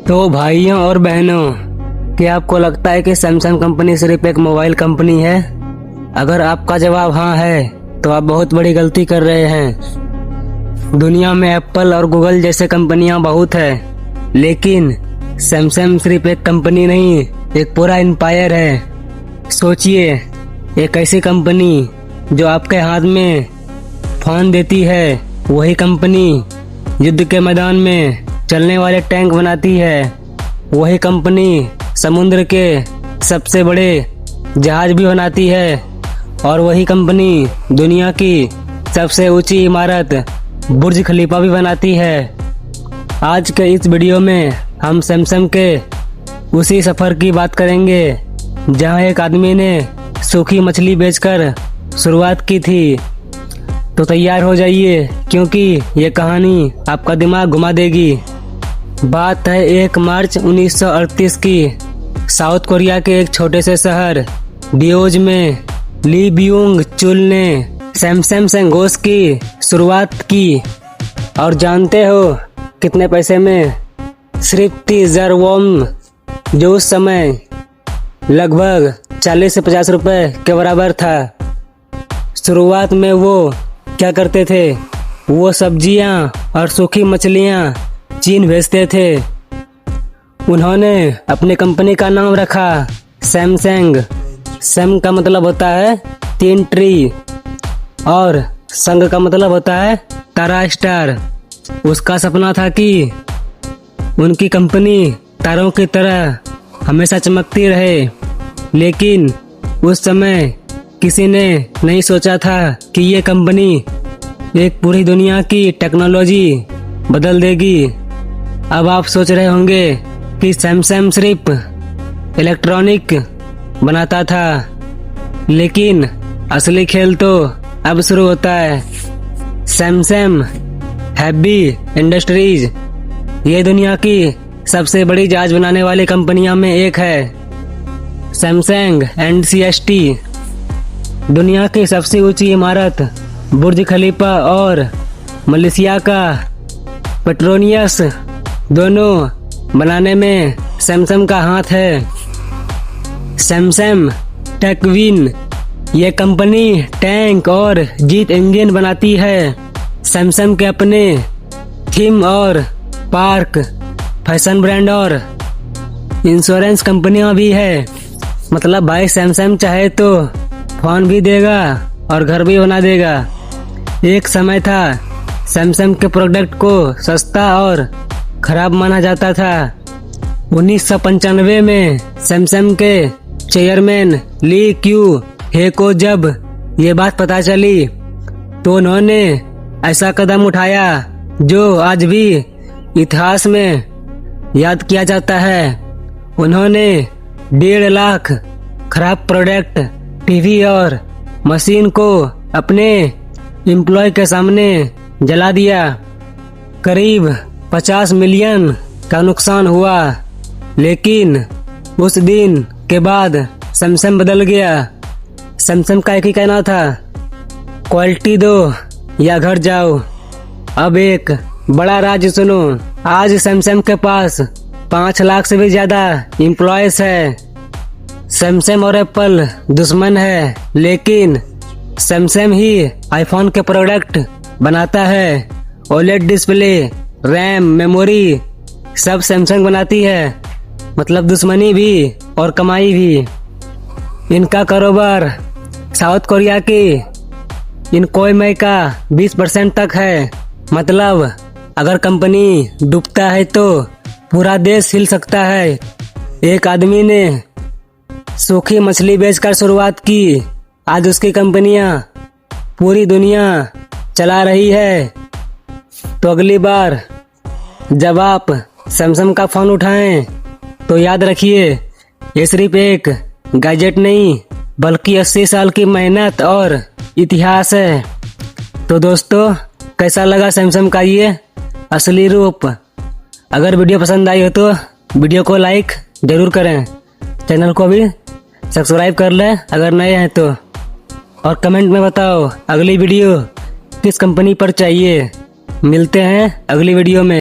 तो भाइयों और बहनों, क्या आपको लगता है कि सैमसंग कंपनी सिर्फ एक मोबाइल कंपनी है? अगर आपका जवाब हाँ है तो आप बहुत बड़ी गलती कर रहे हैं। दुनिया में एप्पल और गूगल जैसे कंपनियां बहुत है, लेकिन सैमसंग सिर्फ एक कंपनी नहीं, एक पूरा एम्पायर है। सोचिए, एक ऐसी कंपनी जो आपके हाथ में फोन देती है, वही कंपनी युद्ध के मैदान में चलने वाले टैंक बनाती है, वही कंपनी समुद्र के सबसे बड़े जहाज भी बनाती है, और वही कंपनी दुनिया की सबसे ऊंची इमारत बुर्ज खलीफा भी बनाती है। आज के इस वीडियो में हम सैमसंग के उसी सफ़र की बात करेंगे जहां एक आदमी ने सूखी मछली बेचकर शुरुआत की थी। तो तैयार हो जाइए, क्योंकि ये कहानी आपका दिमाग घुमा देगी। बात है 1 मार्च 1938 की। साउथ कोरिया के एक छोटे से शहर डियोज में ली ब्यूंग चुल ने सैमसंग सेंगोस की शुरुआत की। और जानते हो कितने पैसे में? सिर्फ 30,000 वॉन, जो उस समय लगभग 40 से 50 रुपए के बराबर था। शुरुआत में वो क्या करते थे? वो सब्जियां और सूखी मछलियां चीन भेजते थे। उन्होंने अपनी कंपनी का नाम रखा सैमसंग। सैम का मतलब होता है 3 ट्री और संग का मतलब होता है तारा स्टार। उसका सपना था कि उनकी कंपनी तारों की तरह हमेशा चमकती रहे, लेकिन उस समय किसी ने नहीं सोचा था कि ये कंपनी एक पूरी दुनिया की टेक्नोलॉजी बदल देगी। अब आप सोच रहे होंगे कि सैमसंग सिर्फ इलेक्ट्रॉनिक बनाता था, लेकिन असली खेल तो अब शुरू होता है। सैमसंग हैवी इंडस्ट्रीज ये दुनिया की सबसे बड़ी जहाज बनाने वाली कंपनियों में एक है। सैमसंग एंड सीएसटी दुनिया की सबसे ऊंची इमारत बुर्ज खलीफा और मलेशिया का पेट्रोनियस दोनों बनाने में सैमसंग का हाथ है। सैमसंग टेकविन ये कंपनी टैंक और जीट इंजन बनाती है। सैमसंग के अपने थीम और पार्क, फैशन ब्रांड और इंश्योरेंस कंपनियां भी है। मतलब भाई सैमसंग चाहे तो फोन भी देगा और घर भी बना देगा। एक समय था सैमसंग के प्रोडक्ट को सस्ता और खराब माना जाता था। 1995 में सैमसंग के चेयरमैन ली क्यू हे को जब ये बात पता चली, तो उन्होंने ऐसा कदम उठाया जो आज भी इतिहास में याद किया जाता है। उन्होंने 1.5 लाख खराब प्रोडक्ट, टीवी और मशीन को अपने एम्प्लॉय के सामने जला दिया। करीब 50 मिलियन का नुकसान हुआ, लेकिन उस दिन के बाद सैमसंग बदल गया। सैमसंग का एक ही कहना था, क्वालिटी दो या घर जाओ। अब एक बड़ा राज सुनो, आज सैमसंग के पास 5 लाख से भी ज्यादा एम्प्लॉयज है। सैमसंग और एप्पल दुश्मन है, लेकिन सैमसंग ही आईफोन के प्रोडक्ट बनाता है। ओलेड डिस्प्ले, रैम, मेमोरी सब सैमसंग बनाती है। मतलब दुश्मनी भी और कमाई भी। इनका कारोबार साउथ कोरिया की इनकोइमे का 20% तक है। मतलब अगर कंपनी डूबता है तो पूरा देश हिल सकता है। एक आदमी ने सूखी मछली बेचकर शुरुआत की, आज उसकी कंपनियां पूरी दुनिया चला रही है। तो अगली बार जब आप सैमसंग का फोन उठाएं तो याद रखिए, ये सिर्फ एक गैजेट नहीं बल्कि 80 साल की मेहनत और इतिहास है। तो दोस्तों, कैसा लगा सैमसंग का ये असली रूप? अगर वीडियो पसंद आई हो तो वीडियो को लाइक जरूर करें, चैनल को भी सब्सक्राइब कर लें अगर नए हैं तो, और कमेंट में बताओ अगली वीडियो किस कंपनी पर चाहिए। मिलते हैं अगली वीडियो में।